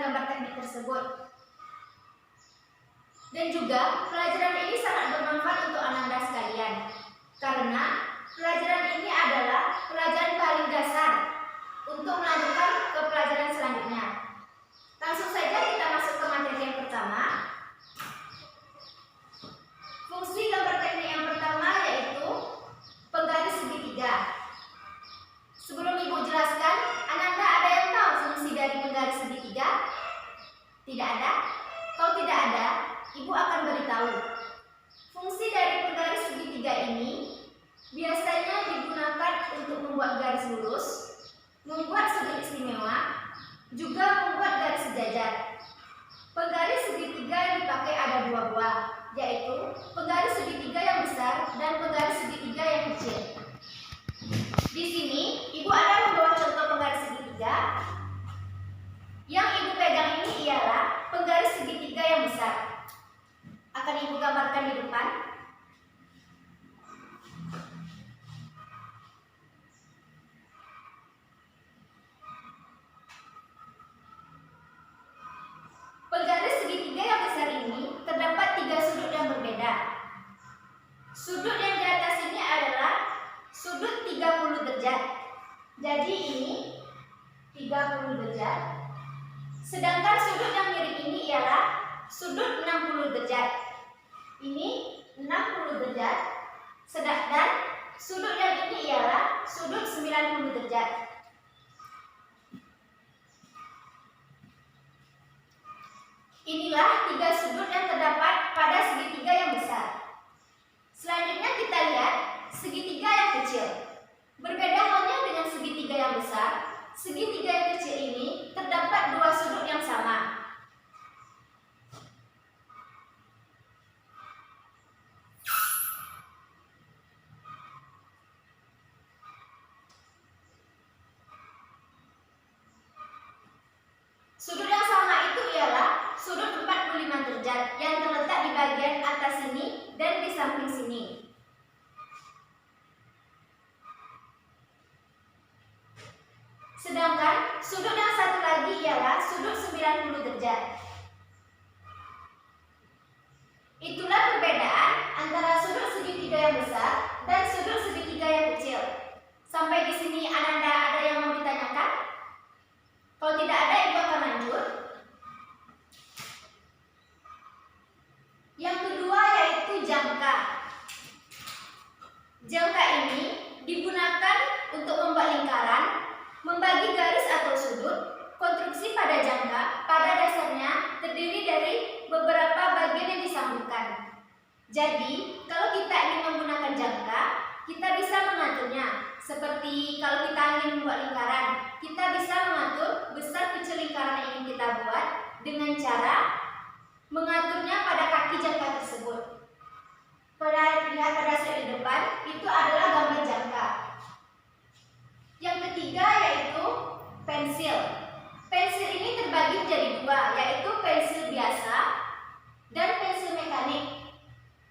gambar teknik tersebut. Dan juga pelajaran ini sangat bermanfaat untuk Ananda sekalian, karena pelajaran ini adalah pelajaran paling dasar untuk melanjutkan ke pelajaran selanjutnya. Langsung saja kita masuk ke materi yang pertama. Fungsi gambar teknik yang pertama yaitu penggaris segitiga. Sebelum Ibu jelaskan, Ananda ada yang tahu fungsi dari penggaris segitiga? Tidak ada? Kalau tidak ada, Ibu akan beritahu. Fungsi dari penggaris segitiga ini biasanya digunakan untuk membuat garis lurus, membuat sudut istimewa, juga membuat garis sejajar. Penggaris segitiga yang dipakai ada dua buah, yaitu penggaris segitiga yang besar dan penggaris segitiga yang kecil. Di sini, Ibu ada membawa contoh penggaris segitiga. Yang Ibu pegang ini ialah penggaris segitiga yang besar. Akan Ibu gambarkan di depan. Penggaris segitiga yang besar ini terdapat 3 sudut yang berbeda. Sudut yang di atas ini adalah sudut 30 derajat. Jadi ini 30 derajat. Sedangkan sudut yang miring ini ialah sudut 60 derajat. Ini 60 derajat. Sedangkan sudut yang ini ialah sudut 90 derajat. Inilah 3 sudut yang terdapat pada segitiga yang besar. Selanjutnya kita lihat segitiga yang kecil. Berbeda halnya dengan segitiga yang besar, segitiga yang kecil ini terdapat 2 sudut yang sama. Sudut yang sama itu ialah sudut 45 derajat yang terletak di bagian atas sini dan di samping sini. Sedangkan sudut yang satu lagi ialah sudut 90 derajat. Itulah perbedaan antara sudut segitiga yang besar dan sudut segitiga yang kecil. Sampai di sini Ananda ada yang mau ditanyakan? Kalau tidak ada, Ibu akan lanjut. Yang kedua yaitu jangka. Jangka ini digunakan untuk membuat lingkaran, membagi garis atau sudut. Konstruksi pada jangka pada dasarnya terdiri dari beberapa bagian yang disambungkan. Jadi, kalau kita ingin menggunakan jangka, kita bisa mengaturnya. Seperti kalau kita ingin membuat lingkaran, kita bisa mengatur besar kecil lingkaran yang ingin kita buat dengan cara mengaturnya pada kaki jangka tersebut. Lihat pada slide di depan, itu adalah gambar jangka. Yang ketiga yaitu pensil. Pensil ini terbagi menjadi 2, yaitu pensil biasa dan pensil mekanik.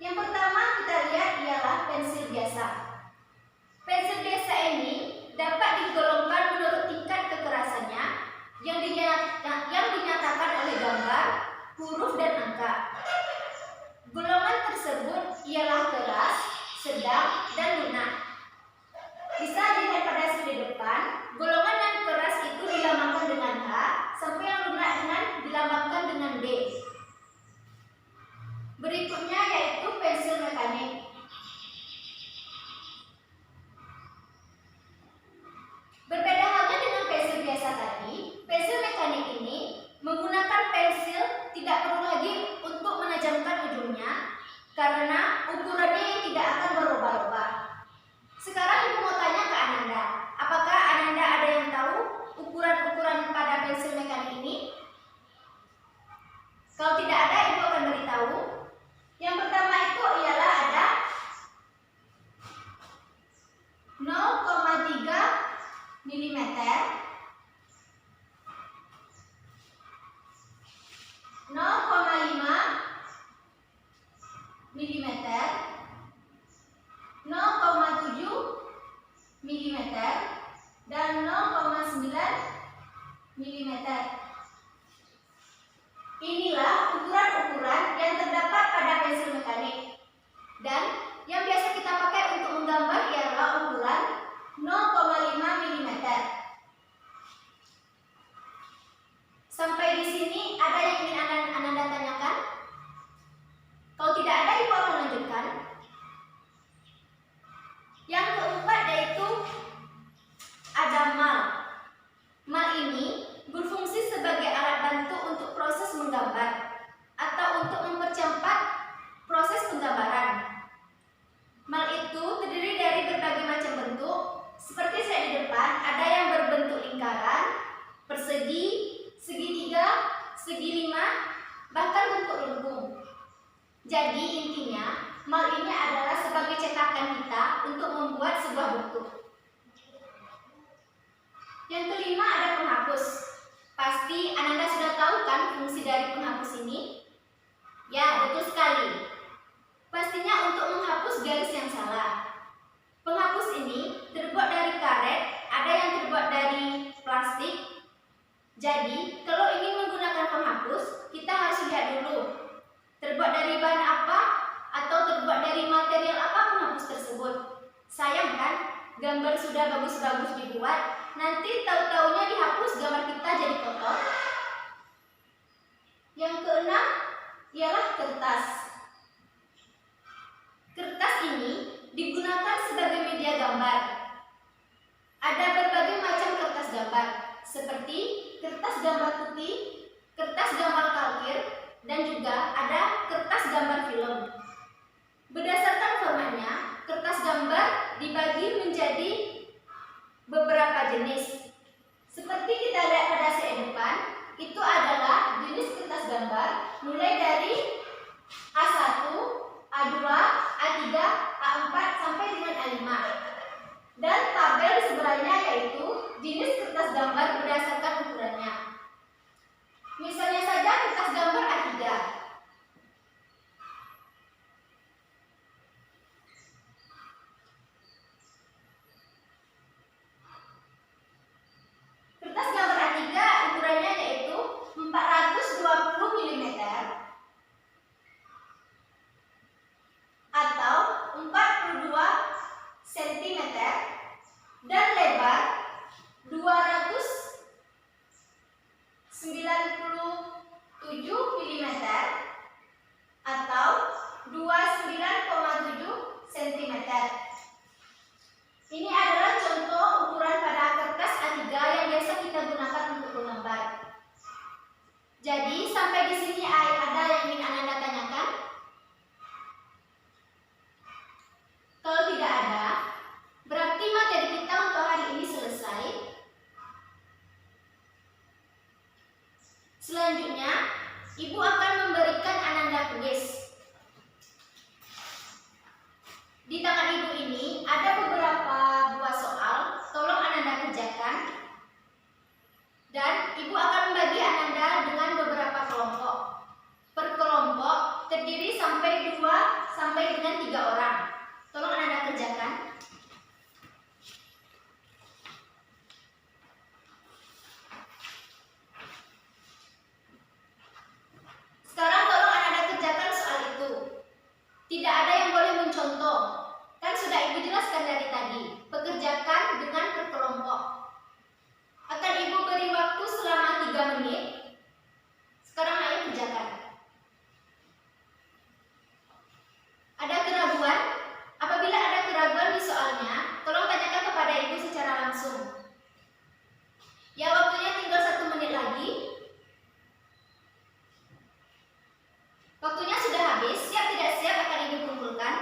Yang pertama kita lihat ialah pensil biasa. Pensil biasa ini dapat digolongkan menurut tingkat kekerasannya yang dinyatakan oleh gambar, huruf, dan angka. Golongan tersebut ialah keras, sedang, dan lunak. Bisa dilihat pada slide di depan, golongan yang keras itu dilambangkan dengan H, sampai yang lunak dilambangkan dengan D. Berikutnya yaitu pensil mekanik. Berbeda halnya dengan pensil biasa tadi, pensil mekanik ini menggunakan pensil tidak perlu lagi untuk menajamkan ujungnya karena ukurannya yang tidak akan berubah-ubah. Sekarang Ibu mau tanya ke Ananda, apakah Ananda ada yang tahu ukuran-ukuran pada pensil mekanik ini? Kalau tidak ada, Ibu akan beritahu. Yang pertama itu ialah ada 0,3 mm, 0,5 mm, segi 5, bahkan bentuk lengkung. Jadi intinya, mal ini adalah sebagai cetakan kita untuk membuat sebuah bentuk. Yang kelima ada penghapus. Pasti Ananda sudah tahu kan fungsi dari penghapus ini? Ya, betul sekali. Pastinya untuk menghapus garis yang salah. Penghapus ini terbuat dari karet, ada yang terbuat dari plastik. Jadi, kalau ingin menggunakan penghapus, kita harus lihat dulu terbuat dari bahan apa atau terbuat dari material apa penghapus tersebut. Sayang kan, gambar sudah bagus-bagus dibuat, nanti tahu-taunya dihapus gambar kita jadi kotor. Yang keenam ialah kertas. Kertas ini digunakan sebagai media gambar. Ada berbagai macam kertas gambar, seperti kertas gambar putih, kertas gambar kalkir, dan juga ada kertas gambar film. Berdasarkan formatnya, kertas gambar dibagi menjadi beberapa jenis. Seperti kita lihat pada slide depan, itu adalah jenis kertas gambar mulai dari A1, A2, A3, A4 sampai dengan A5. Dan tabel di sebelahnya yaitu jenis kertas gambar berdasarkan ukurannya. Misalnya saja kertas gambar A3. Kertas gambar A3 ukurannya yaitu 420 mm atau 42 cm dan lebar 297 mm atau 29,7 cm. Ini adalah contoh ukuran pada kertas A3 yang biasa kita gunakan untuk menggambar. Jadi sampai di sini ada yang ingin Ananda tanyakan? Kalau tidak ada, berarti materi kita untuk hari ini selesai. Selanjutnya, Ibu akan memberikan Ananda kuis. Di tangan Ibu ini ada beberapa buah soal, tolong Ananda kerjakan. Dan Ibu akan membagi Ananda dengan beberapa kelompok. Per kelompok terdiri sampai 2 sampai dengan 3 orang. Tolong Ananda kerjakan. Sekarang tolong Ananda kerjakan soal itu. Tidak ada yang boleh mencontoh. Kan sudah Ibu jelaskan dari tadi. Pekerjakan dengan berkelompok. Akan Ibu beri waktu selama 3 menit. Sekarang ayo kerjakan. Ada keraguan? Apabila ada keraguan di soalnya, tolong tanyakan kepada Ibu secara langsung. Ya, waktunya tinggal 1 menit lagi. Waktunya sudah habis. Siap tidak siap akan Ibu kumpulkan.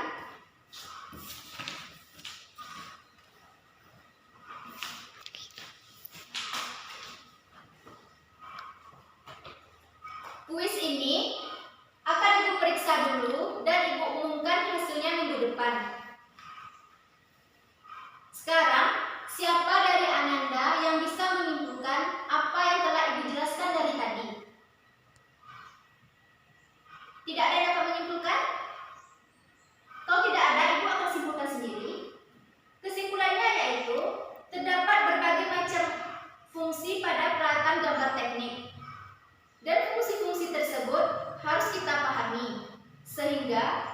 Kuis ini akan Ibu periksa dulu dan Ibu umumkan hasilnya minggu depan. Sekarang, siapa dari Ananda yang bisa menyimpulkan apa yang telah Ibu jelaskan dari tadi? Tidak ada yang dapat menyimpulkan? Kalau tidak ada, Ibu akan simpulkan sendiri. Kesimpulannya yaitu, terdapat berbagai macam fungsi pada peralatan gambar teknik. Dan fungsi-fungsi tersebut harus kita pahami, sehingga